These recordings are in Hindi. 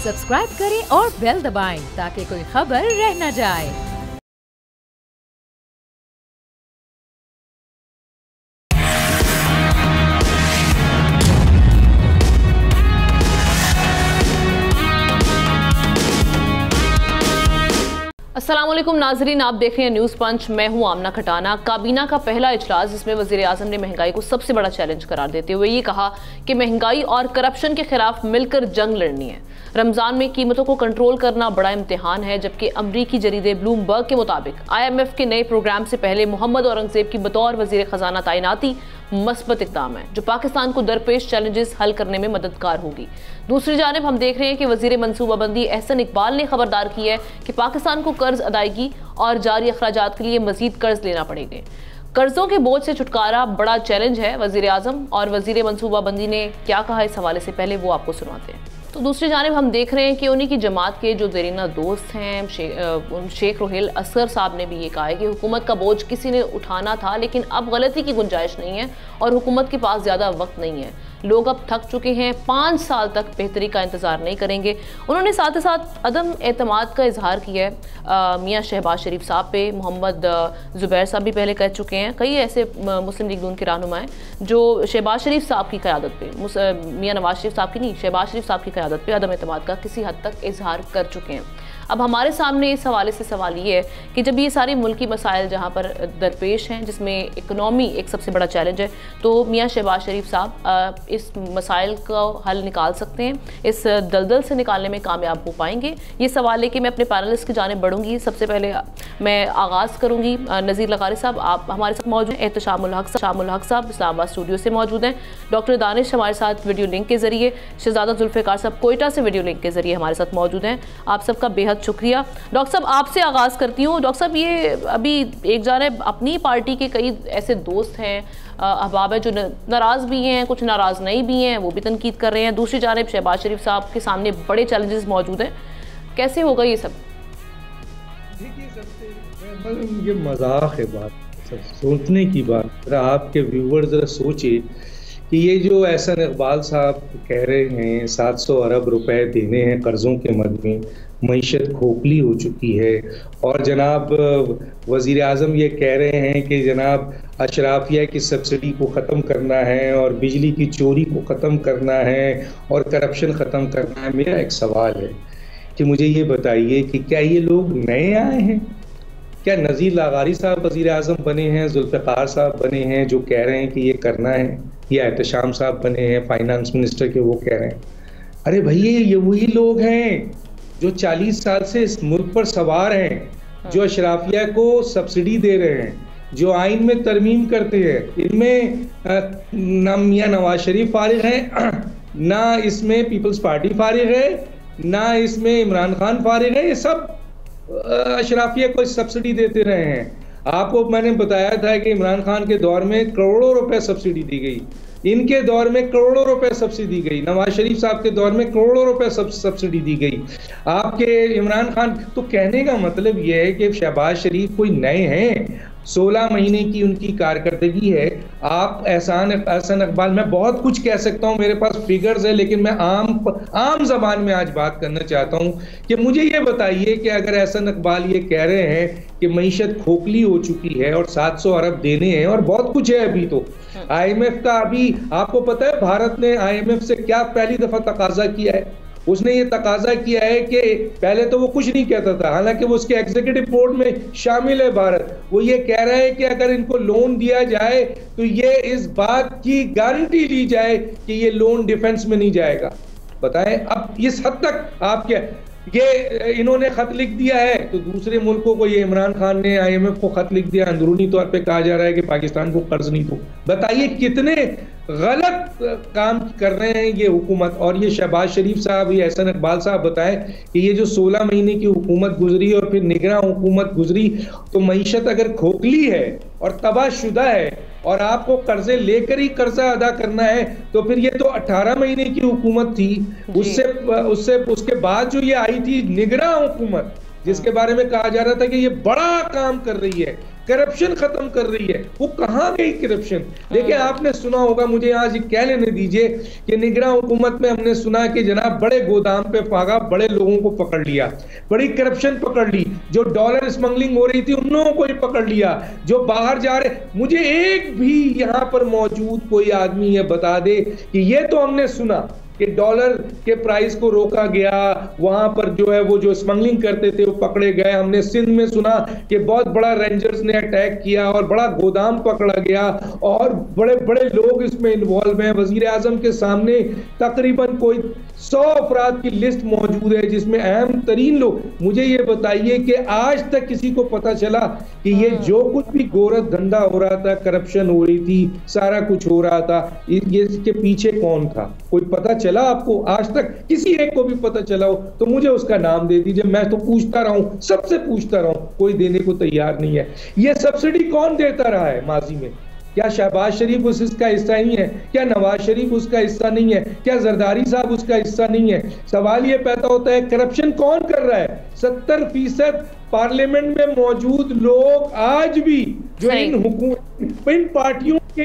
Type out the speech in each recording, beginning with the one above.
सब्सक्राइब करें और बेल दबाएं ताकि कोई खबर रह न जाए। अस्सलाम वालेकुम नाजरीन, आप देख रहे हैं न्यूज़ पंच। मैं हूं आमना खटाना। काबीना का पहला इजलास जिसमें वज़ीर आज़म ने महंगाई को सबसे बड़ा चैलेंज करार देते हुए ये कहा कि महंगाई और करप्शन के खिलाफ मिलकर जंग लड़नी है। रमज़ान में कीमतों को कंट्रोल करना बड़ा इम्तिहान है, जबकि अमरीकी जरीदे ब्लूमबर्ग के मुताबिक IMF के नए प्रोग्राम से पहले मोहम्मद औरंगजेब की बतौर वज़ीर ख़जाना तैनाती मस्बत इक़दाम है जो पाकिस्तान को दरपेश चैलेंजेस हल करने में मददगार होगी। दूसरी जानिब हम देख रहे हैं कि वज़ीर मनसूबाबंदी एहसन इकबाल ने खबरदार की है कि पाकिस्तान को कर्ज अदायगी और जारी अखराजात के लिए मजीद कर्ज लेना पड़ेगा। कर्जों के बोझ से छुटकारा बड़ा चैलेंज है। वज़ीर आज़म और वज़ीर मनसूबाबंदी ने क्या कहा इस हवाले से पहले वो आपको सुनाते हैं। तो दूसरी जानिब हम देख रहे हैं कि उन्हीं की जमात के जो देरीना दोस्त हैं शेख रोहेल असगर साहब ने भी ये कहा है कि हुकूमत का बोझ किसी ने उठाना था, लेकिन अब गलती की गुंजाइश नहीं है और हुकूमत के पास ज़्यादा वक्त नहीं है। लोग अब थक चुके हैं, 5 साल तक बेहतरी का इंतज़ार नहीं करेंगे। उन्होंने साथ ही साथ अदम एतमाद का इजहार किया है मियाँ शहबाज शरीफ साहब पे। मोहम्मद ज़ुबैर साहब भी पहले कह चुके हैं, कई ऐसे मुस्लिम लीग नून के रहनुमाएँ जो शहबाज शरीफ साहब की क़यादत पे, मियाँ नवाज शरीफ साहब की नहीं, शहबाज शरीफ साहब की क़यादत पे अदम एतमाद का किसी हद तक इजहार कर चुके हैं। अब हमारे सामने इस हवाले से सवाल ये है कि जब ये सारे मुल्की मसाइल जहाँ पर दरपेश हैं, जिसमें इकनॉमी एक सबसे बड़ा चैलेंज है, तो मियाँ शहबाज शरीफ साहब इस मसाइल का हल निकाल सकते हैं, इस दलदल से निकालने में कामयाब हो पाएंगे? ये सवाल है कि मैं अपने पैनलिस्ट की जानिब बढ़ूंगी। सबसे पहले मैं आगाज़ करूँगी नज़ीर लगारी साहब, आप हमारे साथ मौजूद हैं। एहतशामुल हक साहब इस्लामाबाद स्टूडियो से मौजूद हैं। डॉक्टर दानिश हमारे साथ वीडियो लिंक के ज़रिए, शहजादा जुल्फ़िकार साहब कोयटा से वीडियो लिंक के ज़रिए हमारे साथ मौजूद हैं। आप सबका बेहद शुक्रिया। डॉक्टर साहब आपसे आगाज़ करती हूँ। डॉक्टर साहब, ये अभी एक जानिब अपनी पार्टी के कई ऐसे दोस्त हैं, अहबाब है जो नाराज़ भी हैं, कुछ नाराज़ नहीं भी हैं, वो भी तनकीद कर रहे हैं। दूसरी जानिब शहबाज शरीफ साहब के सामने बड़े चैलेंजेस मौजूद हैं। कैसे होगा ये सब? देखिए, सबसे ये मजाक है, बात सब सोचने की बात। ज़रा आपके व्यूवर ज़रा सोचिए कि ये जो एहसन इकबाल साहब कह रहे हैं 700 अरब रुपए देने हैं कर्ज़ों के मद में, मईशत खोखली हो चुकी है, और जनाब वज़ीर आज़म ये कह रहे हैं कि जनाब अशराफिया की सब्सिडी को ख़त्म करना है और बिजली की चोरी को ख़त्म करना है और करप्शन ख़त्म करना है। मेरा एक सवाल है कि मुझे ये बताइए कि क्या ये लोग नए आए हैं? क्या नज़ीर लगारी साहब वज़ीर आज़म बने हैं, जुल्फ़िकार साहब बने हैं जो कह रहे हैं कि ये करना है, या एहतशाम साहब बने हैं फाइनेंस मिनिस्टर के, वो कह रहे हैं? अरे भैया, ये वही लोग हैं जो 40 साल से इस मुल्क पर सवार हैं, जो अशराफिया को सब्सिडी दे रहे हैं, जो आइन में तरमीम करते हैं। इनमें ना मियाँ नवाज शरीफ फारिग हैं, ना इसमें पीपल्स पार्टी फारिग है, ना इसमें इमरान खान फारिग है। ये सब अशराफिया को सब्सिडी देते रहे हैं। आपको मैंने बताया था कि इमरान खान के दौर में करोड़ों रुपए सब्सिडी दी गई, इनके दौर में करोड़ों रुपए सब्सिडी दी गई, नवाज शरीफ साहब के दौर में करोड़ों रुपए सब्सिडी दी गई, आपके इमरान खान। तो कहने का मतलब यह है कि शहबाज शरीफ कोई नए हैं, 16 महीने की उनकी कारकर्दगी है। आप एहसन इकबाल, मैं बहुत कुछ कह सकता हूँ, मेरे पास फिगर्स है, लेकिन मैं आम जबान में आज बात करना चाहता हूँ कि मुझे ये बताइए कि अगर एहसन इकबाल ये कह रहे हैं कि मईशत खोखली हो चुकी है और 700 अरब देने हैं और बहुत कुछ है, अभी तो IMF का, अभी आपको पता है भारत ने IMF से क्या पहली दफा तकाजा किया है? उसने ये तकाजा किया है कि पहले तो वो कुछ नहीं कहता था, हालांकि वो उसके एग्जीक्यूटिव बोर्ड में शामिल है भारत। वो ये कह रहा है कि अगर इनको लोन दिया जाए तो ये इस बात की गारंटी ली जाए कि ये लोन डिफेंस में नहीं जाएगा। बताएं अब इस हद तक आप क्या, ये इन्होंने खत लिख दिया है तो दूसरे मुल्कों को, ये इमरान खान ने IMF को खत लिख दिया, अंदरूनी तौर पे कहा जा रहा है कि पाकिस्तान को कर्ज नहीं दो। बताइए कितने गलत काम कर रहे हैं ये हुकूमत। और ये शहबाज शरीफ साहब, ये एहसन इकबाल साहब बताएं कि ये जो 16 महीने की हुकूमत गुजरी और फिर निगरां हुकूमत गुजरी, तो मईशत अगर खोखली है और तबाहशुदा है और आपको कर्जे लेकर ही कर्जा अदा करना है, तो फिर ये तो 18 महीने की हुकूमत थी। उसके बाद जो ये आई थी निगरां हुकूमत, जिसके बारे में कहा जा रहा था कि ये बड़ा काम कर रही है, करप्शन खत्म कर रही है। वो कहाँ गई करप्शन? देखिए, आपने सुना होगा, मुझे आज कह लेने दीजिए कि निगरान हुकूमत में हमने सुना कि जनाब बड़े गोदाम पे भागा, बड़े लोगों को पकड़ लिया, बड़ी करप्शन पकड़ ली, जो डॉलर स्मगलिंग हो रही थी उन लोगों को ही पकड़ लिया, जो बाहर जा रहे। मुझे एक भी यहां पर मौजूद कोई आदमी ये बता दे कि ये तो हमने सुना कि डॉलर के प्राइस को रोका गया, वहां पर जो है वो जो स्मगलिंग करते थे वो पकड़े गए। हमने सिंध में सुना कि बहुत बड़ा रेंजर्स ने अटैक किया और बड़ा गोदाम पकड़ा गया और बड़े बड़े लोग इसमें इन्वॉल्व हैं। वजीर आजम के सामने तकरीबन कोई 100 अफराद की लिस्ट मौजूद है जिसमें अहम तरीन लोग। मुझे ये बताइए कि आज तक किसी को पता चला कि ये जो कुछ भी गोरख धंधा हो रहा था, करप्शन हो रही थी, सारा कुछ हो रहा था, ये इसके पीछे कौन था? कोई पता चला आपको? आज तक किसी एक को भी पता चला हो तो मुझे उसका नाम दे दीजिए। मैं तो पूछता रहा हूं, सबसे पूछता रहा हूं, कोई देने को तैयार नहीं है। ये सब्सिडी कौन देता रहा है माजी में? क्या शहबाज शरीफ उसका हिस्सा नहीं है? क्या नवाज शरीफ उसका हिस्सा नहीं है? क्या जरदारी साहब उसका हिस्सा नहीं है? सवाल ये पैदा होता है, करप्शन कौन कर रहा है? 70% पार्लियामेंट में मौजूद लोग आज भी जो इन पार्टियों के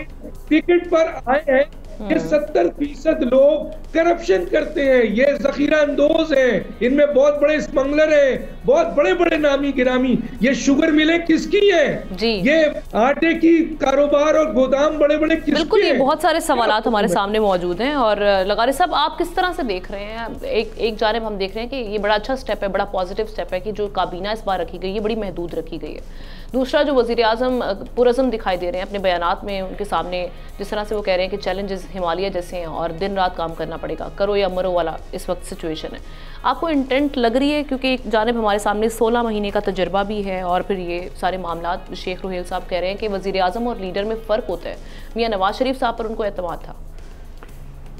टिकट पर आए हैं, ये 70% लोग करप्शन करते हैं। ये जखीरा अंदोज हैं, इनमें बहुत बड़े स्मगलर हैं, बहुत बड़े बड़े नामी गिरामी। ये शुगर मिलें किसकी हैं? ये आटे की कारोबार और गोदाम बड़े बड़े किसके हैं? बिल्कुल, ये बहुत सारे सवालात हमारे सामने मौजूद हैं। और लगारी साहब, आप किस तरह से देख रहे हैं? एक जानिब हम देख रहे हैं कि ये बड़ा अच्छा स्टेप है, बड़ा पॉजिटिव स्टेप है कि जो काबीना इस बार रखी गई है बड़ी महदूद रखी गई है। दूसरा, जो वज़ीर आज़म पुरज़्म दिखाई दे रहे हैं अपने बयानात में, उनके सामने जिस तरह से वो कह रहे हैं कि चैलेंजेस हिमालय जैसे हैं और दिन रात काम करना पड़ेगा, करो या मरो वाला इस वक्त सिचुएशन है। आपको इंटेंट लग रही है? क्योंकि एक जानिब हमारे सामने 16 महीने का तजर्बा भी है और फिर ये सारे मामलात। शेख रुहेल साहब कह रहे हैं कि वज़ीर आज़म और लीडर में फ़र्क होता है। मियाँ नवाज शरीफ साहब पर उनको एतमाद था।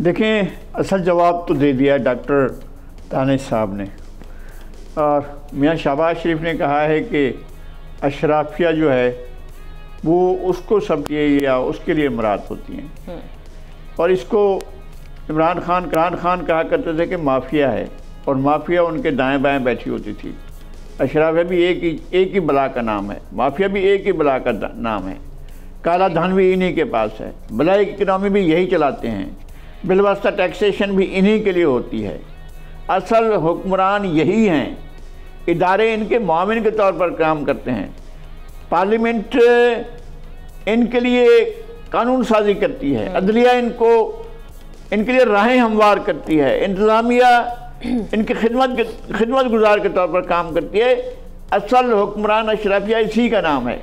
देखें, असल जवाब तो दे दिया डॉक्टर दानिश साहब ने, और मियाँ शहबाज शरीफ ने कहा है कि अशराफिया जो है वो उसको सब या उसके लिए मुराद होती हैं। और इसको इमरान खान कहा करते थे कि माफिया है, और माफिया उनके दाएं बाएं बैठी होती थी। अशराफिया भी एक ही बला का नाम है, माफिया भी एक ही बला का नाम है। काला धन भी इन्हीं के पास है, बलाई इकनॉमी भी यही चलाते हैं, बिलवास्ता टैक्सेशन भी इन्हीं के लिए होती है। असल हुक्मरान यही हैं, इदारे इनके मुआविन के तौर पर काम करते हैं। पार्लियामेंट इनके लिए कानून साजी करती है, अदलिया इनके लिए राहें हमवार करती है, इंतज़ामिया इनकी खिदमत गुजार के तौर पर काम करती है। असल हुक्मरान अशराफिया इसी का नाम है,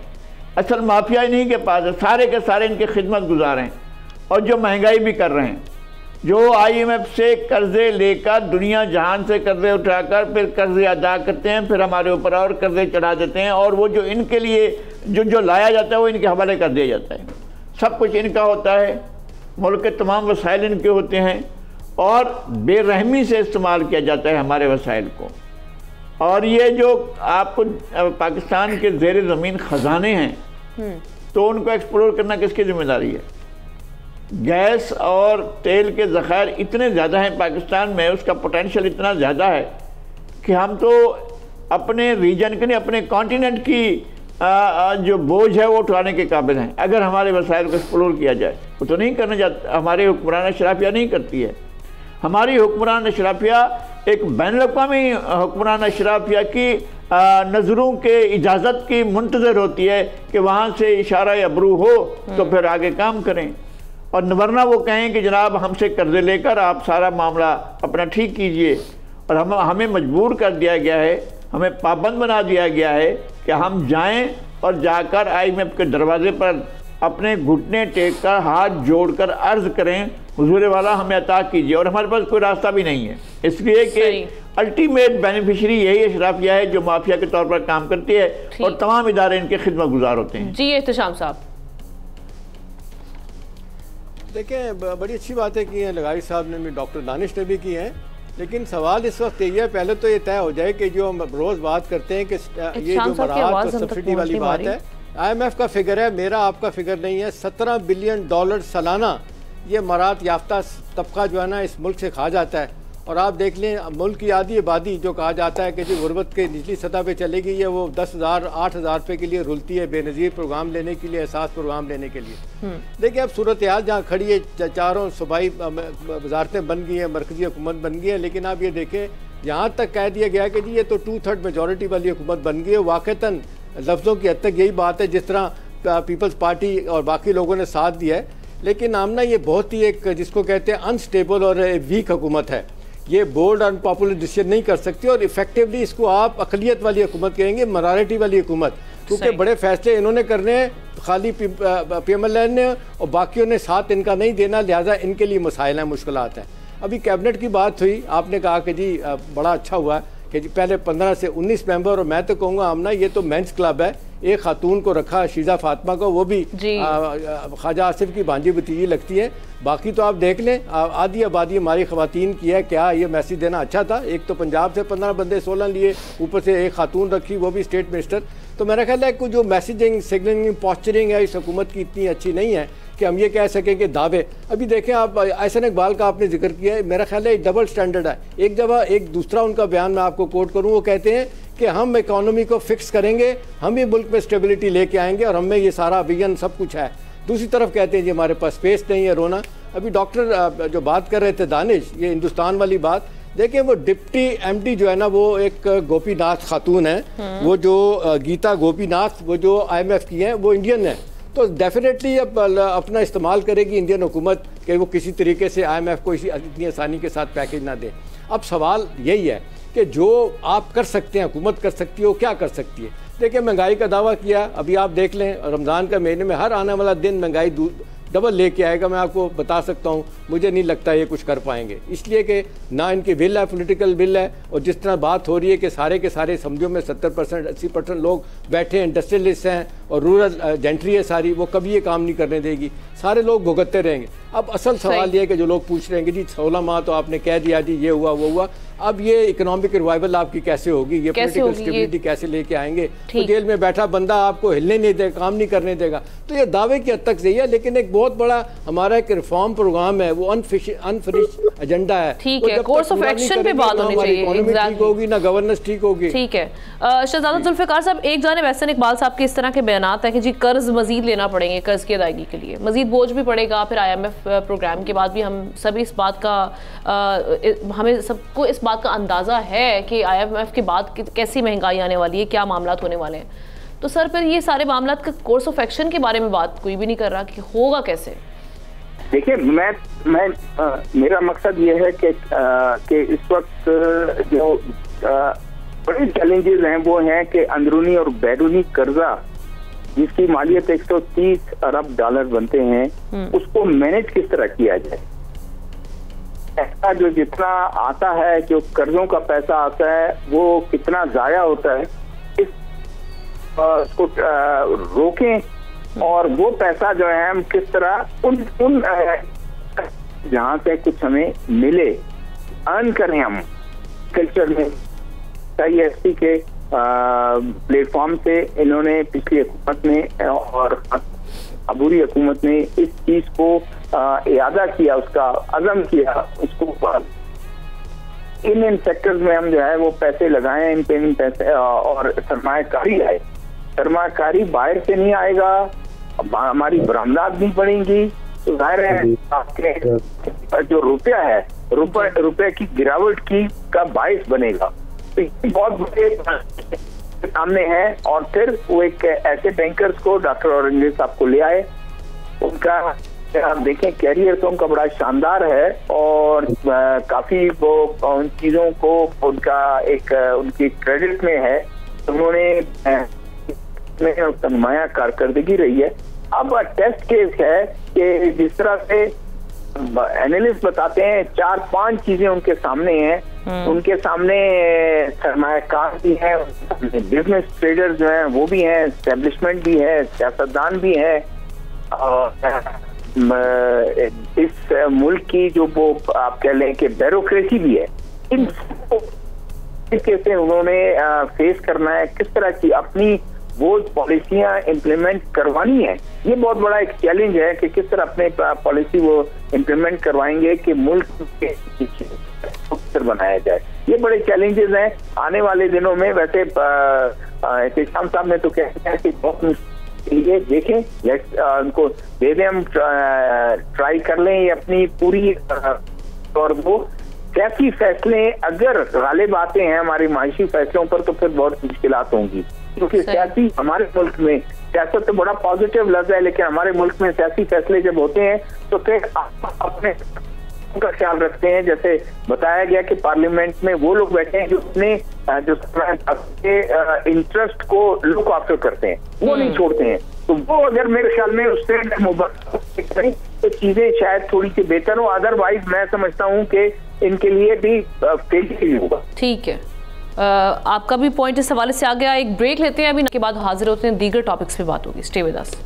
असल माफिया इन्हीं के पास है, सारे के सारे इनके खिदमत गुजार हैं। और जो महंगाई भी कर रहे हैं, जो IMF से कर्जे लेकर दुनिया जहान से कर्जे उठाकर फिर कर्जे अदा करते हैं, फिर हमारे ऊपर और कर्जे चढ़ा देते हैं, और वो जो इनके लिए जो लाया जाता है वो इनके हवाले कर दिया जाता है। सब कुछ इनका होता है, मुल्क के तमाम वसाइल इनके होते हैं, और बेरहमी से इस्तेमाल किया जाता है हमारे वसाइल को। और ये जो आपको पाकिस्तान के ज़ेर ज़मीन ख़जाने हैं, तो उनको एक्सप्लोर करना किसकी जिम्मेदारी है? गैस और तेल के ज़खायर इतने ज़्यादा हैं पाकिस्तान में, उसका पोटेंशियल इतना ज़्यादा है कि हम तो अपने रीजन के नहीं, अपने कॉन्टिनेंट की जो बोझ है वो उठाने के काबिल हैं, अगर हमारे वसाइल को एक्सप्लोर किया जाए। वो तो नहीं करने जाता, हमारे हुक्मरान अशराफिया नहीं करती है। हमारी हुक्मरान अशराफिया एक बैनुल-अक़वामी हुक्मरान अशराफिया की नज़रों के इजाज़त की मुंतज़र होती है कि वहाँ से इशारा या ब्रू हो तो फिर आगे काम करें, और वरना वो कहें कि जनाब हमसे कर्जे लेकर आप सारा मामला अपना ठीक कीजिए। और हमें मजबूर कर दिया गया है, हमें पाबंद बना दिया गया है कि हम जाएं और जाकर IMF के दरवाजे पर अपने घुटने टेक कर हाथ जोड़कर अर्ज़ करें, हुजूर वाला हमें अता कीजिए। और हमारे पास कोई रास्ता भी नहीं है, इसलिए कि अल्टीमेट बेनिफिशरी यही अशराफिया है जो माफिया के तौर पर काम करती है, और तमाम इदारे इनके खिदमत गुजार होते हैं। जी एहतशाम साहब, देखें, बड़ी अच्छी बातें की हैं लगारी साहब ने भी, डॉक्टर दानिश ने भी की हैं, लेकिन सवाल इस वक्त ये है, पहले तो ये तय हो जाए कि जो हम रोज़ बात करते हैं कि ये जो मराहत और सब्सिडी वाली बात है, IMF का फिगर है, मेरा आपका फिगर नहीं है, $17 बिलियन सालाना ये मराहत याफ्ता तबका जो है ना इस मुल्क से खा जाता है। और आप देख लें मुल्क की आधी आबादी जो कहा जाता है कि जो गुर्बत के निचली सतह पे चली गई है, वो 10,000 8,000 रुपये के लिए रुलती है बेनज़ीर प्रोग्राम लेने के लिए, एहसास प्रोग्राम लेने के लिए। देखिए अब सूरत हाल जहाँ खड़ी है, चारों सूबाई वजारतें बन गई हैं, मरकज़ी हुकूमत बन गई है, लेकिन आप ये देखें यहाँ तक कह दिया गया कि जी ये तो 2/3 मेजॉरिटी वाली हुकूमत बन गई है। वाक़तन लफ्ज़ों की हद तक यही बात है, जिस तरह पीपल्स पार्टी और बाकी लोगों ने साथ दिया है, लेकिन आमना ये बहुत ही एक जिसको कहते हैं अनस्टेबल और वीक हुकूमत है। ये बोल्ड और पॉपुलर डिसीजन नहीं कर सकती और इफेक्टिवली इसको आप अकलियत वाली हुकूमत कहेंगे, मरारिटी वाली हुकूमत, क्योंकि बड़े फैसले इन्होंने करने हैं, खाली PMLN ने और बाकियों ने साथ इनका नहीं देना, लिहाजा इनके लिए मसाइल हैं, मुश्किलात हैं। अभी कैबिनेट की बात हुई, आपने कहा कि जी बड़ा अच्छा हुआ कि जी पहले 15 से 19 मेंबर, और मैं तो कहूँगा आमना ये तो मेंस क्लब है, एक खातून को रखा शीजा फातिमा को, वो भी ख्वाजा आसिफ की भांजी भतीजी लगती है। बाकी तो आप देख लें आधी आबादी हमारी ख़वातीन की है। क्या ये मैसेज देना अच्छा था? एक तो पंजाब से 15 बंदे 16 लिए, ऊपर से एक खातून रखी, वो भी स्टेट मिनिस्टर। तो मेरा ख्याल है कि जो मैसेजिंग सिग्नलिंग पॉस्चरिंग है इस हुकूमत की इतनी अच्छी नहीं है कि हम ये कह सकें कि दावे। अभी देखें आप एहसन इकबाल का आपने जिक्र किया है, मेरा ख्याल है डबल स्टैंडर्ड है। एक जगह एक दूसरा उनका बयान मैं आपको कोट करूँ, वो कहते हैं कि हम इकोनॉमी को फिक्स करेंगे, हम ही मुल्क में स्टेबिलिटी लेके आएंगे और हमें ये सारा विजन सब कुछ है। दूसरी तरफ कहते हैं जी हमारे पास स्पेस नहीं है, रोना। अभी डॉक्टर जो बात कर रहे थे दानिश, ये हिंदुस्तान वाली बात, देखिए वो डिप्टी MD जो है ना, वो एक गोपीनाथ खातून है, वो जो गीता गोपीनाथ, वो जो IMF की हैं, वो इंडियन है। तो डेफिनेटली अब अपना इस्तेमाल करेगी इंडियन हुकूमत कि वो किसी तरीके से IMF को इतनी आसानी के साथ पैकेज ना दे। अब सवाल यही है कि जो आप कर सकते हैं, हुकूमत कर सकती है, वो क्या कर सकती है? देखिए महंगाई का दावा किया, अभी आप देख लें रमज़ान का महीने में हर आने वाला दिन महंगाई डबल लेके आएगा। मैं आपको बता सकता हूँ, मुझे नहीं लगता ये कुछ कर पाएंगे, इसलिए कि ना इनकी बिल है, पॉलिटिकल बिल है, और जिस तरह बात हो रही है कि सारे के सारे समझो में 70% 80% लोग बैठे इंडस्ट्रियलिस्ट हैं और रूरल जेंट्री है सारी, वो कभी ये काम नहीं करने देगी, सारे लोग भुगतते रहेंगे। अब असल सवाल ये है कि जो लोग पूछ रहे हैं कि जी 16 माह तो आपने कह दिया जी ये हुआ वो हुआ, अब ये इकोनॉमिक रिवाइवल आपकी कैसे होगी, ये पॉलिटिकल स्टेबिलिटी कैसे लेके आएंगे? तो जेल में बैठा बंदा आपको हिलने नहीं देगा, काम नहीं करने देगा। तो ये दावे की हद तक सही है, लेकिन एक बहुत बड़ा हमारा एक रिफॉर्म प्रोग्राम है, वो अनफिनिश्ड एजेंडा है। ठीक है, कोर्स ऑफ एक्शन पे बात होनी चाहिए, इकोनॉमी ठीक होगी ना गवर्नेंस ठीक होगी। ठीक है शहजादा जुल्फिकार साहब, एक जानिब एहसन इकबाल साहब के इस तरह के बयानात है कि जी कर्ज मजीद लेना पड़ेंगे, कर्ज की अदायगी के लिए मजीद बोझ भी पड़ेगा, फिर IMF प्रोग्राम के बाद भी हम सभी इस बात का हमें सबको इस बात का अंदाज़ा है कि IMF के बाद कैसी महंगाई आने वाली है, क्या मामलात होने वाले हैं। तो सर फिर ये सारे मामलात का कोर्स ऑफ एक्शन के बारे में बात कोई भी नहीं कर रहा कि होगा कैसे? देखिए मैं मेरा मकसद ये है कि इस वक्त जो बड़े चैलेंजेस हैं वो हैं कि अंदरूनी और बैरूनी कर्जा जिसकी मालियत 130 अरब डॉलर बनते हैं, उसको मैनेज किस तरह किया जाए। पैसा जो जितना आता है, जो कर्जों का पैसा आता है, वो कितना जाया होता है, इसको रोकें और वो पैसा जो है हम किस तरह उन जहाँ से कुछ हमें मिले अर्न करें हम कल्चर में। IFC के प्लेटफॉर्म से इन्होंने पिछली हुकूमत ने और अबूरी हुकूमत ने इस चीज को इरादा किया, उसका अज़म किया, उसको इन सेक्टर्स में हम जो है वो पैसे लगाएं, इन पे इन पैसे और सरमायाकारी आए। सरमायाकारी बाहर से नहीं आएगा, हमारी बरामदात नहीं बढ़ेंगी, तो जाहिर है आपके जो रुपया है, रुपये की गिरावट की का बाइस बनेगा। तो ये बहुत बड़े सामने है। और फिर वो एक ऐसे बैंकर्स को डॉक्टर औरंगजेब साहब को ले आए, उनका आप देखें कैरियर तो उनका बड़ा शानदार है और काफी वो उन चीजों को उनका एक उनकी क्रेडिट में है, उन्होंने तनमाया कारकर्दगी रही है। अब टेस्ट केस है कि जिस तरह से एनालिस्ट बताते हैं 4-5 चीजें उनके सामने हैं, उनके सामने सरमायाकार भी है, बिजनेस ट्रेडर जो हैं वो भी हैं, एस्टेब्लिशमेंट भी है, सियासतदान भी है, और इस मुल्क की जो वो आप कह लें कि ब्यूरोक्रेसी भी है। इन तरीके से उन्होंने फेस करना है, किस तरह की अपनी वो पॉलिसियां इम्प्लीमेंट करवानी है। ये बहुत बड़ा एक चैलेंज है कि किस तरह अपने पॉलिसी वो इम्प्लीमेंट करवाएंगे कि मुल्क के बनाया जाए। ये बड़े चैलेंजेस हैं आने वाले दिनों में। वैसे शाम साहब ने तो कहते हैं कि बहुत लिए देखें, उनको दे दें, हम ट्राई कर लें अपनी पूरी, और वो सियासी फैसले अगर गालिब आते हैं हमारे माशी फैसलों पर तो फिर बहुत मुश्किलात होंगी, क्योंकि सियासी हमारे मुल्क में, सियासत तो बड़ा पॉजिटिव लफ्ज है, लेकिन हमारे मुल्क में सियासी फैसले जब होते हैं तो फिर अपने का ख्याल रखते हैं। जैसे बताया गया कि पार्लियामेंट में वो लोग बैठे हैं जो अपने इंटरेस्ट को लुक आफ्टर करते हैं, वो नहीं छोड़ते हैं। तो वो अगर मेरे ख्याल में उससे करें तो चीजें शायद थोड़ी सी बेहतर हो, अदरवाइज मैं समझता हूँ कि इनके लिए भी फेल होगा। ठीक है, आपका भी पॉइंट इस हवाले से आ गया। एक ब्रेक लेते हैं, अभी के बाद हाजिर होते हैं, दीगर टॉपिक्स पे बात होगी। Stay with us.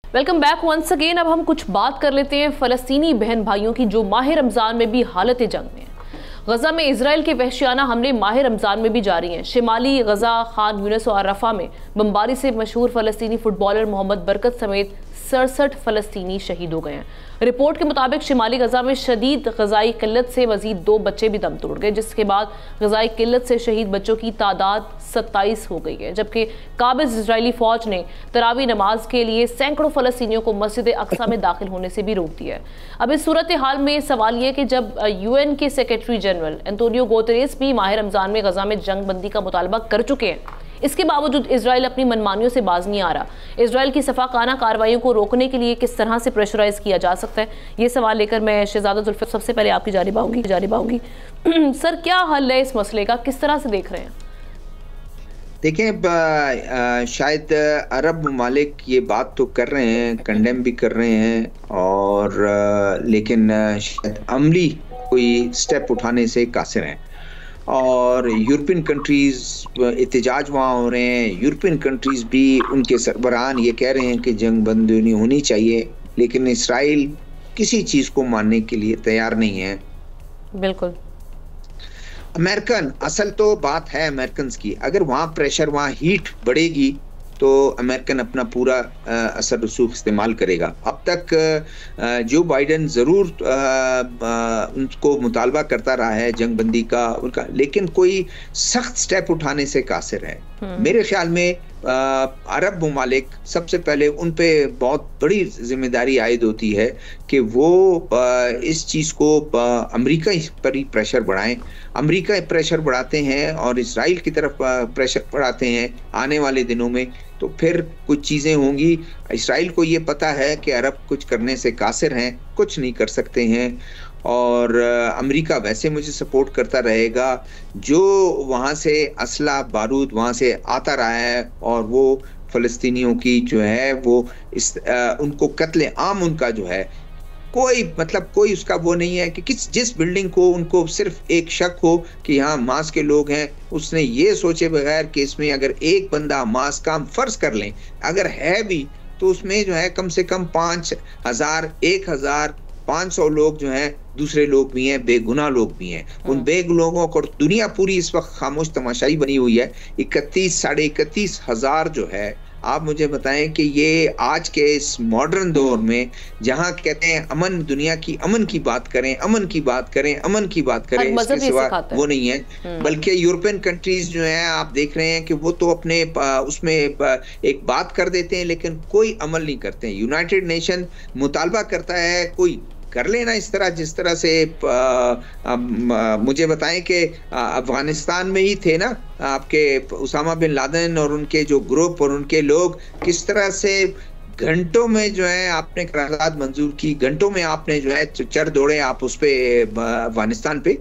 Welcome back once again. अब हम कुछ बात कर लेते हैं फ़लस्तीनी बहन भाइयों की जो माह रमज़ान में भी हालत जंग में है। गजा में इजराइल के वहशियाना हमले माह रमज़ान में भी जारी हैं। शिमाली गजा खान यूनिस और रफा में बमबारी से मशहूर फ़लस्तीनी फुटबॉलर मोहम्मद बरकत समेत 67 फ़लस्तीनी शहीद हो गए हैं। रिपोर्ट के मुताबिक शिमाली गजा में शदीद ग़ज़ाई किल्लत से मजीद 2 बच्चे भी दम तोड़ गए, जिसके बाद ग़ज़ाई किल्लत से शहीद बच्चों की तादाद 27 हो गई है। जबकि काबिज़ इजरायली फ़ौज ने तरावी नमाज के लिए सैकड़ों फ़लस्तीनियों को मस्जिद अक्सा में दाखिल होने से भी रोक दिया है। अब इस सूरत हाल में सवाल ये कि जब UN के सेक्रेटरी जनरल एंटोनियो गुतेरेस भी माह रमज़ान में गजा में जंग बंदी का मुतालबा कर चुके हैं, इसके बावजूद इजराइल अपनी मनमानियों से बाज नहीं आ रहा। इजराइल की सफाकाना कार्रवाइयों को रोकने के लिए किस तरह से प्रेशराइज किया जा सकता है, ये सवाल लेकर मैं शहजादा जुल्फ़िकार सबसे पहले आपकी जानिब आऊंगी। सर, क्या हल है इस मसले का, किस तरह से देख रहे हैं? देखें, शायद अरब ममालिक ये बात तो कर रहे हैं, कंडेम भी कर रहे हैं, और लेकिन शायद अमली कोई स्टेप उठाने से कासिर हैं। और यूरोपियन कंट्रीज़, एहतजाज वहाँ हो रहे हैं, यूरोपियन कंट्रीज़ भी उनके सरबराहान ये कह रहे हैं कि जंग बंदी होनी चाहिए, लेकिन इसराइल किसी चीज़ को मानने के लिए तैयार नहीं है। बिल्कुल। अमेरिकन, असल तो बात है अमेरिकन की, अगर वहाँ प्रेशर, वहाँ हीट बढ़ेगी तो अमेरिकन अपना पूरा असर रसूख इस्तेमाल करेगा। अब तक जो बाइडन ज़रूर उनको मुतालबा करता रहा है जंग बंदी का उनका, लेकिन कोई सख्त स्टेप उठाने से कासिर है। मेरे ख्याल में अरब ममालिक सबसे पहले उन पे बहुत बड़ी जिम्मेदारी आयद होती है कि वो इस चीज़ को अमेरिका पर ही प्रेशर बढ़ाएं। अमेरिका प्रेशर बढ़ाते हैं और इसराइल की तरफ प्रेशर बढ़ाते हैं आने वाले दिनों में, तो फिर कुछ चीज़ें होंगी। इसराइल को ये पता है कि अरब कुछ करने से कासिर हैं, कुछ नहीं कर सकते हैं, और अमेरिका वैसे मुझे सपोर्ट करता रहेगा। जो वहाँ से असला बारूद वहाँ से आता रहा है, और वो फ़लस्तीनियों की जो है वो उनको कत्ले आम उनका जो है कोई उसका वो नहीं है कि जिस बिल्डिंग को उनको सिर्फ एक शक हो कि यहाँ हमास के लोग हैं, उसने ये सोचे बगैर कि इसमें अगर एक बंदा हमास का, हम फर्ज कर लें अगर है भी, तो उसमें जो है कम से कम 5,000 1,500 लोग जो हैं दूसरे लोग भी हैं, बेगुनाह लोग भी हैं। उन बेगुनाहों को दुनिया पूरी इस वक्त खामोश तमाशाई बनी हुई है। 31,000 हज़ार जो है, आप मुझे बताएं कि ये आज के इस मॉडर्न दौर में जहां कहते हैं अमन, दुनिया की अमन की बात करें, इसके सिवा वो नहीं है। बल्कि यूरोपियन कंट्रीज जो हैं, आप देख रहे हैं कि वो तो अपने उसमें एक बात कर देते हैं लेकिन कोई अमल नहीं करते हैं। यूनाइटेड नेशन मुतालबा करता है, कोई कर लेना इस तरह, जिस तरह से मुझे बताएं कि अफगानिस्तान में ही थे ना आपके उसामा बिन लादेन और उनके जो ग्रुप और उनके लोग, किस तरह से घंटों में जो है आपने करारदाद मंजूर की, घंटों में आपने जो है चढ़ दौड़े आप उस पे अफगानिस्तान पे।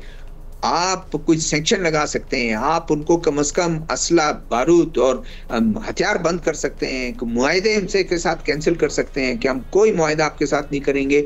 आप कुछ सैंक्शन लगा सकते हैं, आप उनको कम से कम असला बारूद और हथियार बंद कर सकते हैं, मुआहदे उनसे के साथ कैंसिल कर सकते हैं कि हम कोई मुआहदा आपके साथ नहीं करेंगे।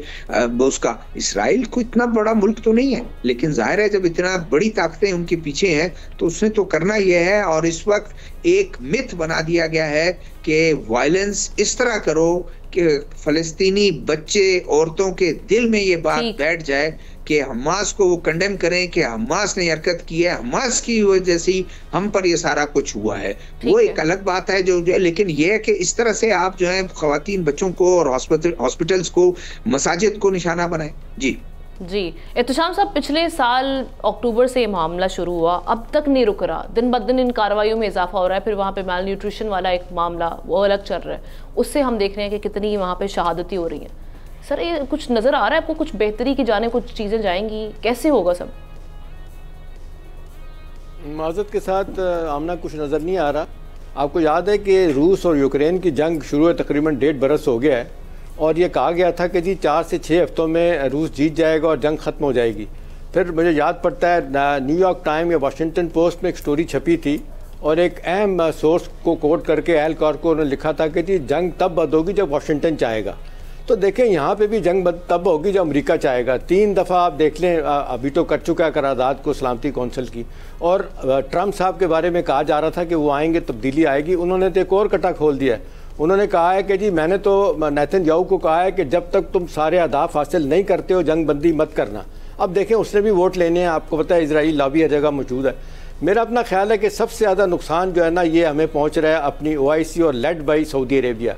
उसका इसराइल को इतना बड़ा मुल्क तो नहीं है, लेकिन जाहिर है जब इतना बड़ी ताकतें उनके पीछे हैं तो उसने तो करना ही है। और इस वक्त एक मिथ बना दिया गया है कि वायलेंस इस तरह करो कि फलस्तीनी बच्चे औरतों के दिल में ये बात बैठ जाए कि हमास को वो कंडेम करें कि हमास ने हरकत की है, हमास की वजह से हम पर ये सारा कुछ हुआ है। वो एक अलग बात है जो लेकिन ये है कि इस तरह से आप जो है खवातीन बच्चों को और हॉस्पिटल्स को, मसाजिद को निशाना बनाए। जी जी एहतशाम साहब, पिछले साल अक्टूबर से ये मामला शुरू हुआ, अब तक नहीं रुक रहा, दिन ब दिन इन कार्रवाइयों में इजाफा हो रहा है। फिर वहाँ पे माल न्यूट्रिशन वाला एक मामला वो अलग चल रहा है, उससे हम देख रहे हैं कि कितनी वहाँ पे शहादती हो रही हैं। सर ये कुछ नज़र आ रहा है आपको, कुछ बेहतरी की जाने कुछ चीज़ें जाएंगी, कैसे होगा सब? माजरत के साथ आमना कुछ नज़र नहीं आ रहा। आपको याद है कि रूस और यूक्रेन की जंग शुरू हुए तकरीबन 1.5 बरस हो गया है और ये कहा गया था कि जी 4 से 6 हफ्तों में रूस जीत जाएगा और जंग ख़त्म हो जाएगी। फिर मुझे याद पड़ता है न्यूयॉर्क टाइम या वाशिंगटन पोस्ट में एक स्टोरी छपी थी और एक अहम सोर्स को कोट करके एल कॉर्को ने लिखा था कि जी जंग तब बंद होगी जब वाशिंगटन चाहेगा। तो देखें यहाँ पे भी जंग तब होगी जब अमेरिका चाहेगा। 3 दफ़ा आप देख लें अभी तो कर चुका है करारदाद को सलामती कौंसिल की, और ट्रंप साहब के बारे में कहा जा रहा था कि वो आएंगे तब्दीली आएगी। उन्होंने तो एक और कटा खोल दिया है, उन्होंने कहा है कि जी मैंने तो नेतन्याहू को कहा है कि जब तक तुम सारे अहदाफ हासिल नहीं करते हो जंग बंदी मत करना। अब देखें उसने भी वोट लेने हैं, आपको पता है इजराइल लॉबी हर जगह मौजूद है। मेरा अपना ख्याल है कि सबसे ज़्यादा नुकसान जो है ना ये हमें पहुँच रहा है अपनी OIC और led by Saudi Arabia.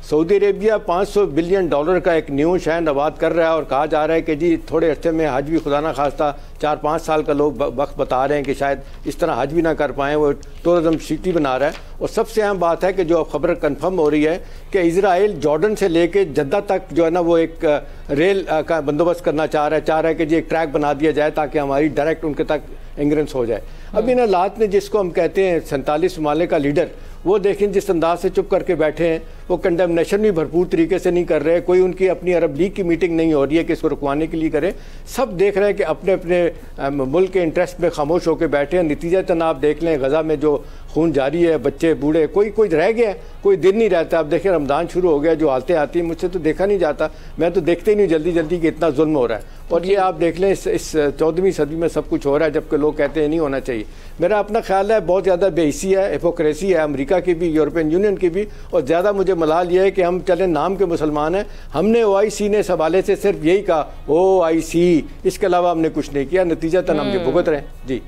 Saudi Arabia $500 billion का एक न्यू शहर आबाद कर रहा है और कहा जा रहा है कि जी थोड़े अर्से में हज भी खुदा ना खास्ता 4-5 साल का लोग वक्त बता रहे हैं कि शायद इस तरह हज भी ना कर पाएँ, वो टूरिज्म सिटी बना रहा है। और सबसे अहम बात है कि जो खबर कंफर्म हो रही है कि इजराइल जॉर्डन से लेके जद्दा तक जो है ना वो एक रेल का बंदोबस्त करना चाह रहा है कि जी एक ट्रैक बना दिया जाए ताकि हमारी डायरेक्ट उनके तक इंग्रेंस हो जाए। अब इन हालात में जिसको हम कहते हैं 47 ममालिक का लीडर, वो देखें जिस अंदाज से चुप करके बैठे हैं, वो कंडेमनेशन भी भरपूर तरीके से नहीं कर रहे, कोई उनकी अपनी अरब लीग की मीटिंग नहीं हो रही है कि इसको रुकवाने के लिए करे। सब देख रहे हैं कि अपने अपने मुल्क के इंटरेस्ट में खामोश होकर बैठे हैं। नतीजतन आप देख लें गज़ा में जो खून जारी है, बच्चे बूढ़े कोई रह गया, कोई दिन नहीं रहता। अब देखें रमज़ान शुरू हो गया, जो हालतें आती हैं मुझसे तो देखा नहीं जाता, मैं तो देखते ही नहीं जल्दी कि इतना जुल्म हो रहा है। और ये आप देख लें इस 14वीं सदी में सब कुछ हो रहा है जबकि लोग कहते हैं नहीं होना चाहिए। मेरा अपना ख्याल है बहुत ज़्यादा बेहिसी है, हिपोक्रेसी है अमेरिका की भी, यूरोपियन यूनियन की भी, और ज़्यादा मुझे मलाल ये है कि हम चले नाम के मुसलमान हैं। हमने OIC ने इस हवाले से सिर्फ यही कहा OIC, इसके अलावा हमने कुछ नहीं किया, नतीजतन हम ये भुगत रहे हैं। जी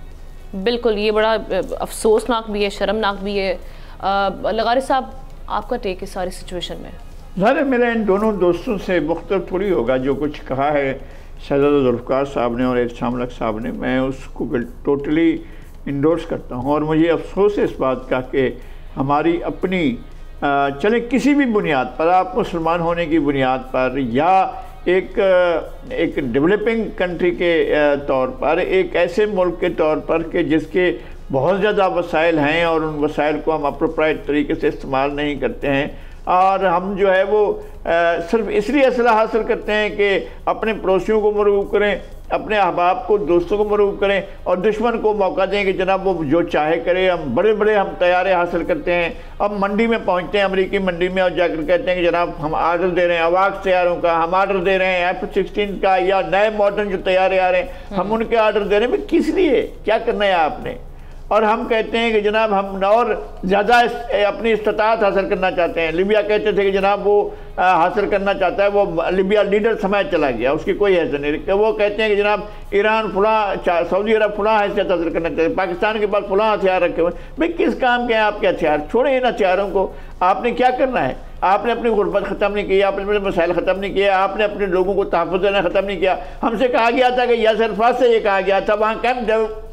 बिल्कुल, ये बड़ा अफसोसनाक भी है, शर्मनाक भी है। लगारी साहब आपका टेक इस सारी सिचुएशन में? ज़ाहिर मेरा इन दोनों दोस्तों से मुख्तलिफ थोड़ी होगा। जो कुछ कहा है शहजादा जुल्फ़िकार साहब ने और एहतशाम लक साहब ने, मैं उसको टोटली इंडोर्स करता हूँ। और मुझे अफसोस है इस बात का कि हमारी अपनी चले किसी भी बुनियाद पर, आप मुसलमान होने की बुनियाद पर या एक डेवलपिंग कंट्री के तौर पर, एक ऐसे मुल्क के तौर पर कि जिसके बहुत ज़्यादा वसाइल हैं और उन वसाइल को हम अप्रोप्राइट तरीके से इस्तेमाल नहीं करते हैं, और हम जो है वो सिर्फ इसलिए असला हासिल करते हैं कि अपने पड़ोसियों को मरगूब करें, अपने अहबाब को, दोस्तों को मरगूब करें, और दुश्मन को मौका दें कि जनाब वो जो चाहे करे। हम बड़े हम तैयारे हासिल करते हैं। अब मंडी में पहुंचते हैं, अमेरिकी मंडी में, और जाकर कहते हैं कि जनाब हम आर्डर दे रहे हैं अवाक्स तैयारों का, हम आर्डर दे रहे हैं F-16 का, या नए मॉडर्न जो तैयारे आ रहे हैं हम उनके आर्डर दे रहे हैं। किस लिए, क्या करना है आपने? और हम कहते हैं कि जनाब हम और ज़्यादा अपनी इस्तात हासिल करना चाहते हैं। लिबिया कहते थे कि जनाब वो हासिल करना चाहता है, वो लिबिया लीडर समय चला गया, उसकी कोई हैसियत नहीं। वो कहते हैं कि जनाब ईरान फलां, सऊदी अरब फलां हैसियत हासिल करना चाहते हैं, पाकिस्तान के पास फलां हथियार रखे हुए। भाई किस काम के हैं आपके हथियार? छोड़े इन हथियारों को। आपने क्या करना है? आपने अपनी गुर्बत ख़त्म नहीं की, आपने अपने मसाइल ख़त्म नहीं किया, आपने अपने लोगों को तहफ़्फ़ुज़ देना ख़त्म नहीं किया। हमसे कहा गया था कि यासिर अरफ़ात से ये कहा गया था, वहाँ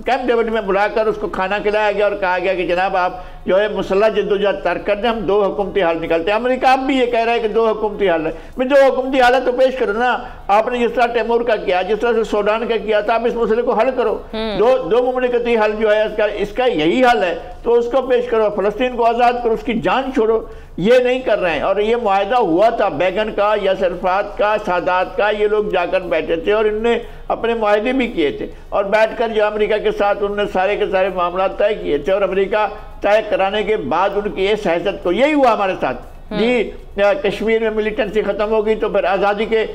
कैंप डेविड में बुलाकर उसको खाना खिलाया गया और कहा गया कि जनाब आप जो है मुसल्लह जद्दोजहद तर्क कर दें, हम 2 हुकूमती हाल निकालते हैं। अमेरिका अब भी ये कह रहा है कि 2 हुकूमती हाल है। मैं 2 हुकूमती हालत तो पेश करो ना। आपने जिस तरह तैमूर का किया, जिस तरह से सूडान का किया था, आप इस मसले को हल करो। दो मुमलिकती हल जो है इसका यही हल है, तो उसको पेश करो। फ़लस्तीन को आज़ाद करो, उसकी जान छोड़ो। ये नहीं कर रहे हैं। और ये मुआहदा हुआ था बैगन का, यासिर अरफ़ात का, सादात का, ये लोग जाकर बैठे थे और इनने अपने मुआहदे भी किए थे, और बैठकर जो अमेरिका के साथ उन्होंने सारे के सारे मामला तय किए थे। और अमेरिका तय कराने के बाद उनकी इस हैसियत को, यही हुआ हमारे साथ जी, कश्मीर में मिलिटेंसी ख़त्म होगी तो फिर आज़ादी के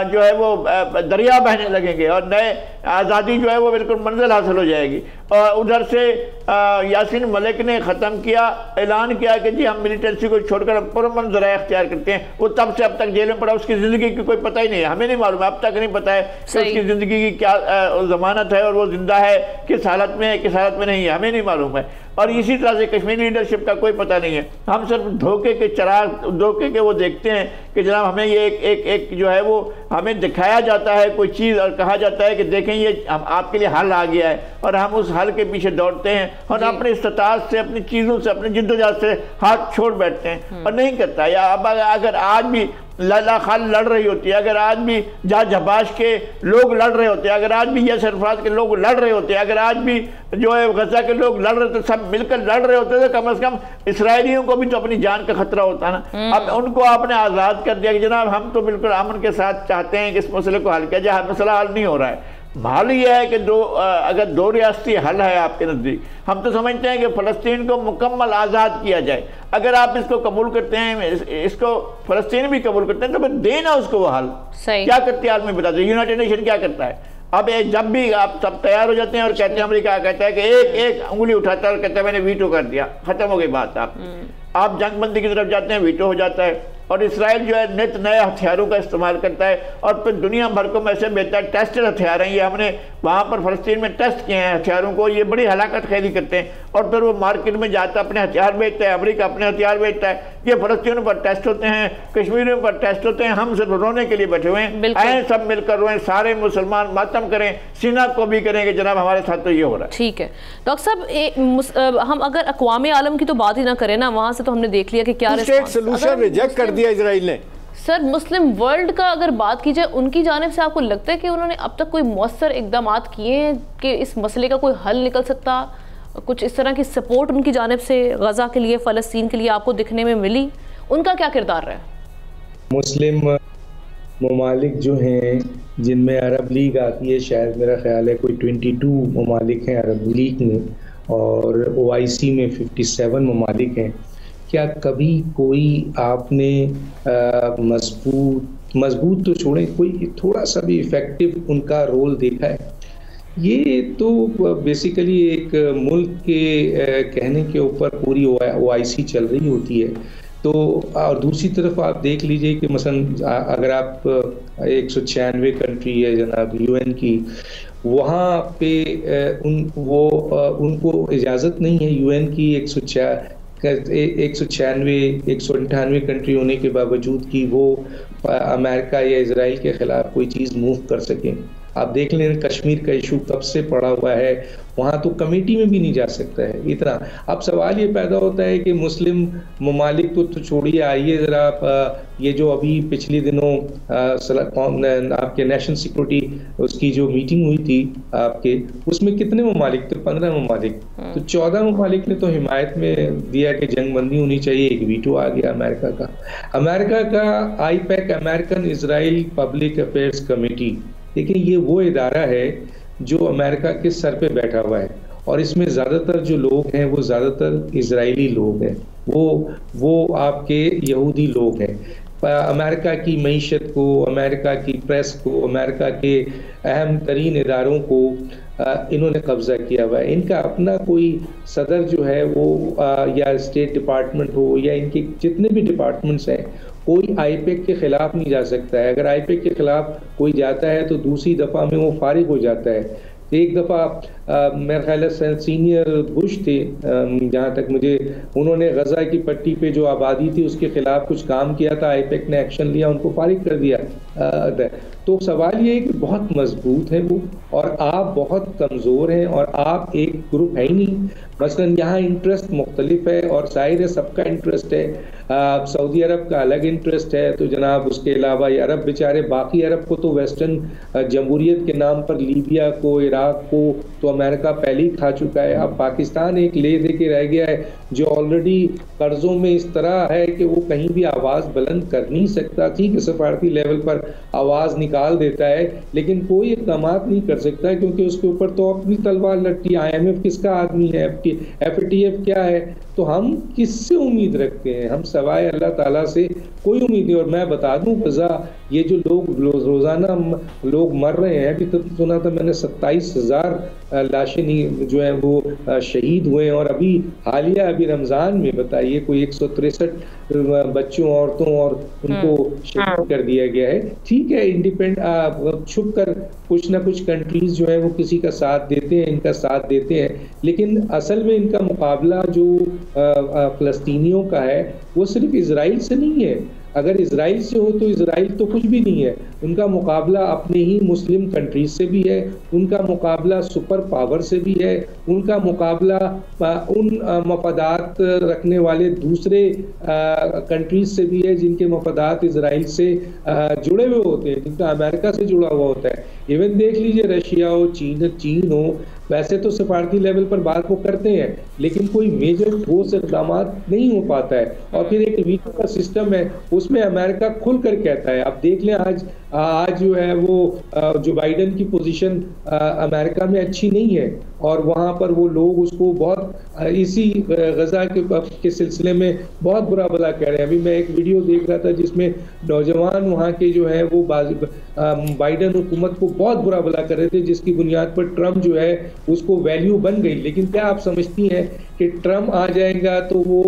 जो है वो दरिया बहने लगेंगे और नए आज़ादी जो है वो बिल्कुल मंजिल हासिल हो जाएगी। और उधर से यासीन मलिक ने ख़त्म किया, ऐलान किया कि जी हम मिलिटेंसी को छोड़कर पुरअमन ज़राए इख्तियार करते हैं। वो तब से अब तक जेल में पड़ा, उसकी ज़िंदगी की कोई पता ही नहीं है, हमें नहीं मालूम, अब तक नहीं पता है कि उसकी ज़िंदगी की क्या ज़मानत है और वो ज़िंदा है, किस हालत में है, किस हालत में नहीं है, हमें नहीं मालूम है। और इसी तरह से कश्मीरी लीडरशिप का कोई पता नहीं है। हम सिर्फ धोखे के चिराग, धोखे के वो देखते हैं कि जनाब हमें ये एक जो है वो हमें दिखाया जाता है कोई चीज़ और कहा जाता है कि देखें ये आपके लिए हल आ गया है, और हम उस हल के पीछे दौड़ते हैं और अपने इस्तात से, अपनी चीज़ों से, अपनी जिद्दोजहद से हाथ छोड़ बैठते हैं और नहीं करता। या अब अगर आज भी लला खाल लड़ रही होती है, अगर आज भी जहाज जबाश के लोग लड़ रहे होते हैं, अगर आज भी यासिर अराफात के लोग लड़ रहे होते हैं, अगर आज भी जो है गजा के लोग लड़ रहे थे, सब मिलकर लड़ रहे होते थे, कम से कम इसराइलियों को भी तो अपनी जान का खतरा होता ना। अब उनको आपने आज़ाद कर दिया कि जनाब हम तो बिल्कुल अमन के साथ चाहते हैं कि इस मसले को हल किया जाए। मसला हल नहीं हो रहा है। हाल ये है कि अगर दो रियासती हल है आपके नज़दीक, हम तो समझते हैं कि फ़लस्तीन को मुकम्मल आज़ाद किया जाए। अगर आप इसको कबूल करते हैं, इसको फ़लस्तीन भी कबूल करते हैं, तो फिर देना उसको वो हल। क्या करती है आदमी बताते हैं, यूनाइटेड नेशन क्या करता है? अब जब भी आप सब तैयार हो जाते हैं और कहते हैं, अमेरिका कहता है कि एक उंगली उठाता है और कहता है मैंने वीटो कर दिया, ख़त्म हो गई बात। आप जंगबंदी की तरफ जाते हैं, वीटो हो जाता है। और इसराइल जो है नित नए हथियारों का इस्तेमाल करता है और फिर दुनिया भर को मैसेज भेजता है टेस्टेड हथियार हैं ये, हमने वहाँ पर फ़लस्तीन में टेस्ट किए हैं हथियारों को, ये बड़ी हलाकत खैरी करते हैं। और फिर वो मार्केट में जाता है, अपने हथियार बेचता है, अमेरिका अपने हथियार बेचता है। ये फ़लस्तीनियों पर टेस्ट होते हैं, कश्मीरियों पर टेस्ट होते हैं। हम सिर्फ रोने के लिए बैठे हुए हैं, आए सब मिलकर रोएं, सारे मुसलमान मातम करें, सीना को भी करेंगे जनाब हमारे साथ तो ये हो रहा है। ठीक है डॉक्टर साहब, हम अगर अक़वाम आलम की तो बात ही ना करें ना, वहाँ से तो हमने देख लिया कि क्या सोल्यूशन रिजेक्ट कर दिया इजराइल ने। सर मुस्लिम वर्ल्ड का अगर बात की जाए, उनकी जानिब से आपको लगता है कि उन्होंने अब तक कोई मौसर इकदाम किए हैं कि इस मसले का कोई हल निकल सकता? कुछ इस तरह की सपोर्ट उनकी जानिब से गजा के लिए, फ़लस्तीन के लिए आपको दिखने में मिली? उनका क्या किरदार रहा? मुस्लिम ममालिक जो हैं जिनमें अरब लीग आती है, शायद मेरा ख्याल है कोई 22 ममालिक हैं अरब लीग में, और OIC में 57 ममालिक हैं। क्या कभी कोई आपने मजबूत तो छोड़ें, कोई थोड़ा सा भी इफ़ेक्टिव उनका रोल देखा है? ये तो बेसिकली एक मुल्क के कहने के ऊपर पूरी OIC चल रही होती है। तो और दूसरी तरफ आप देख लीजिए कि मसलन अगर आप 196 कंट्री है जनाब UN की, वहाँ पे उनको इजाज़त नहीं है UN की 196 कंट्री होने के बावजूद कि वो अमेरिका या इजराइल के ख़िलाफ़ कोई चीज़ मूव कर सकें। आप देख लें कश्मीर का इशू कब से पड़ा हुआ है, वहाँ तो कमेटी में भी नहीं जा सकता है इतना। अब सवाल ये पैदा होता है कि मुस्लिम ममालिक तो छोड़िए, आइए ज़रा ये जो अभी पिछले दिनों आपके नेशनल सिक्योरिटी उसकी जो मीटिंग हुई थी आपके, उसमें कितने ममालिक थे? 15 ममालिक। तो 14 ममालिक ने तो हिमायत में दिया कि जंगबंदी होनी चाहिए, एक वीटो आ गया अमेरिका का। AIPAC, American Israel public affairs committee, देखिए ये वो इदारा है जो अमेरिका के सर पे बैठा हुआ है, और इसमें ज़्यादातर जो लोग हैं वो ज़्यादातर इजरायली लोग हैं, वो आपके यहूदी लोग हैं। अमेरिका की मईशत को, अमेरिका की प्रेस को, अमेरिका के अहम तरीन इदारों को इन्होंने कब्ज़ा किया हुआ है। इनका अपना कोई सदर जो है वो या स्टेट डिपार्टमेंट हो या इनके जितने भी डिपार्टमेंट्स हैं, कोई AIPAC के ख़िलाफ़ नहीं जा सकता है। अगर AIPAC के ख़िलाफ़ कोई जाता है तो दूसरी दफ़ा में वो फारिग हो जाता है। एक दफ़ा मेरे ख्याल है सीनियर बुश थे, जहाँ तक मुझे, उन्होंने गजा की पट्टी पे जो आबादी थी उसके ख़िलाफ़ कुछ काम किया था, AIPAC ने एक्शन लिया, उनको फारिग कर दिया। तो सवाल ये है कि बहुत मजबूत है वो, और आप बहुत कमज़ोर हैं, और आप एक ग्रुप है ही नहीं। मसलन यहाँ इंटरेस्ट मुख्तलिफ है, और जाहिर है सबका इंटरेस्ट है। सऊदी अरब का अलग इंटरेस्ट है, तो जनाब उसके अलावा ये अरब बेचारे, बाकी अरब को तो वेस्टर्न जमहूरियत के नाम पर लीबिया को, इराक को तो अमेरिका पहले ही खा चुका है। अब पाकिस्तान एक ले दे के रह गया है जो ऑलरेडी कर्जों में इस तरह है कि वो कहीं भी आवाज़ बुलंद कर नहीं सकता। ठीक है, सफारती लेवल पर आवाज़ निकाल देता है, लेकिन कोई इक़दाम नहीं कर सकता है, क्योंकि उसके ऊपर तो अपनी तलवार लटकी। IMF किसका आदमी है, FATF क्या है, तो हम किससे उम्मीद रखते हैं? हम सवाए अल्लाह ताला से कोई उम्मीद नहीं। और मैं बता दूं गजा, ये जो लोग रोज़ाना लोग मर रहे हैं, अभी तक सुना था मैंने 27,000 लाशें जो हैं वो शहीद हुए हैं। और अभी हालिया अभी रमज़ान में बताइए कोई 163 बच्चों, औरतों और उनको शहीद कर दिया गया है। ठीक है, इंडिपेंडेंट छुप कर कुछ ना कुछ कंट्रीज जो है वो किसी का साथ देते हैं, इनका साथ देते हैं, लेकिन असल में इनका मुकाबला जो फ़लस्तीनियों का है वो सिर्फ इजराइल से नहीं है। अगर इजराइल से हो तो इजराइल तो कुछ भी नहीं है, उनका मुकाबला अपने ही मुस्लिम कंट्रीज से भी है, उनका मुकाबला सुपर पावर से भी है, उनका मुकाबला उन मफादात रखने वाले दूसरे कंट्रीज से भी है जिनके मफादात इजराइल से जुड़े हुए होते हैं, जिनका अमेरिका से जुड़ा हुआ होता है। इवन देख लीजिए रशिया हो, चीन हो, वैसे तो सफारती लेवल पर बात वो करते हैं, लेकिन कोई मेजर ठोस इक़दाम नहीं हो पाता है। और फिर एक वीटो का सिस्टम है, उसमें अमेरिका खुल कर कहता है। आप देख लें आज जो है वो जो बाइडन की पोजीशन अमेरिका में अच्छी नहीं है, और वहाँ पर वो लोग उसको बहुत इसी गजा के सिलसिले में बहुत बुरा भला कह रहे हैं। अभी मैं एक वीडियो देख रहा था जिसमें नौजवान वहाँ के जो है वो बाइडन हुकूमत को बहुत बुरा भला कर रहे थे, जिसकी बुनियाद पर ट्रम्प जो है उसको वैल्यू बन गई। लेकिन क्या आप समझती हैं कि ट्रम्प आ जाएगा तो वो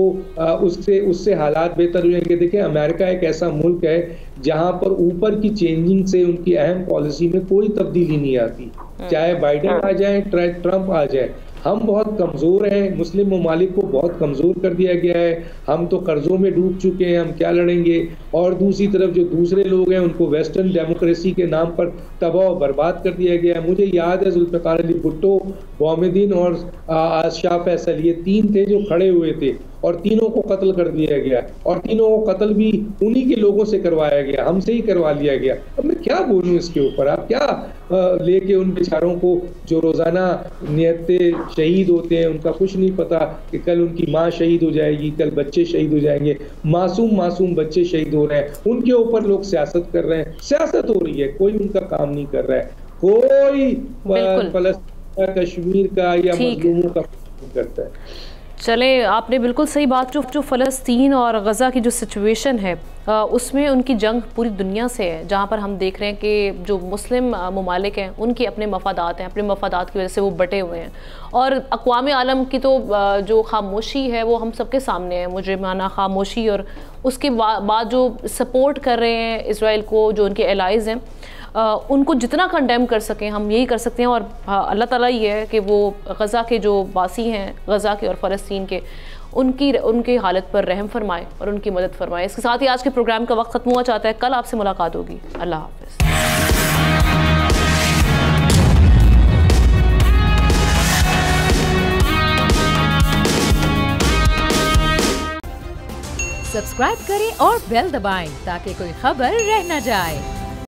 उससे हालात बेहतर हो जाएंगे? देखिए, अमेरिका एक ऐसा मुल्क है जहां पर ऊपर की चेंजिंग से उनकी अहम पॉलिसी में कोई तब्दीली नहीं आती, चाहे बाइडन आ जाए, ट्रम्प आ जाए। हम बहुत कमज़ोर हैं, मुस्लिम ममालिक को बहुत कमज़ोर कर दिया गया है, हम तो कर्ज़ों में डूब चुके हैं, हम क्या लड़ेंगे? और दूसरी तरफ जो दूसरे लोग हैं उनको वेस्टर्न डेमोक्रेसी के नाम पर तबाह बर्बाद कर दिया गया है। मुझे याद है जुल्फ़िकार अली भुट्टो, मोहम्मदीन और शाह फैसल, ये 3 थे जो खड़े हुए थे और तीनों को कत्ल कर दिया गया, और तीनों को कत्ल भी उन्हीं के लोगों से करवाया गया, हमसे ही करवा लिया गया। अब मैं क्या बोलूं इसके ऊपर? आप क्या लेके उन बेचारों को जो रोज़ाना नियते शहीद होते हैं, उनका कुछ नहीं पता कि कल उनकी माँ शहीद हो जाएगी, कल बच्चे शहीद हो जाएंगे, मासूम बच्चे शहीद हो रहे हैं, उनके ऊपर लोग सियासत कर रहे हैं, सियासत हो रही है, कोई उनका काम नहीं कर रहा है, कोई फलस्तीन कश्मीर का या मजलूमों का करता है। चले, आपने बिल्कुल सही बात, जो फ़लस्तीन और गज़ा की जो सिचुएशन है उसमें उनकी जंग पूरी दुनिया से है, जहाँ पर हम देख रहे हैं कि जो मुस्लिम ममालिक हैं उनके अपने मफादात हैं, अपने मफादात की वजह से वो बटे हुए हैं, और अक़वाम आलम की तो जो खामोशी है वो हम सबके सामने है, मुजरिमाना खामोशी। और उसके बाद जो सपोर्ट कर रहे हैं इसराइल को, जो उनके एलाइज़ हैं, उनको जितना कंडेम कर सकें हम यही कर सकते हैं। और अल्लाह ताला ही है कि वो गज़ा के जो वासी हैं, गज़ा के और फ़लस्तीन के, उनकी हालत पर रहम फरमाए और उनकी मदद फरमाए। इसके साथ ही आज के प्रोग्राम का वक्त ख़त्म हुआ चाहता है। कल आपसे मुलाकात होगी। अल्लाह हाफ़िज़। सब्सक्राइब करें और बेल दबाएं ताकि कोई खबर रह न जाए।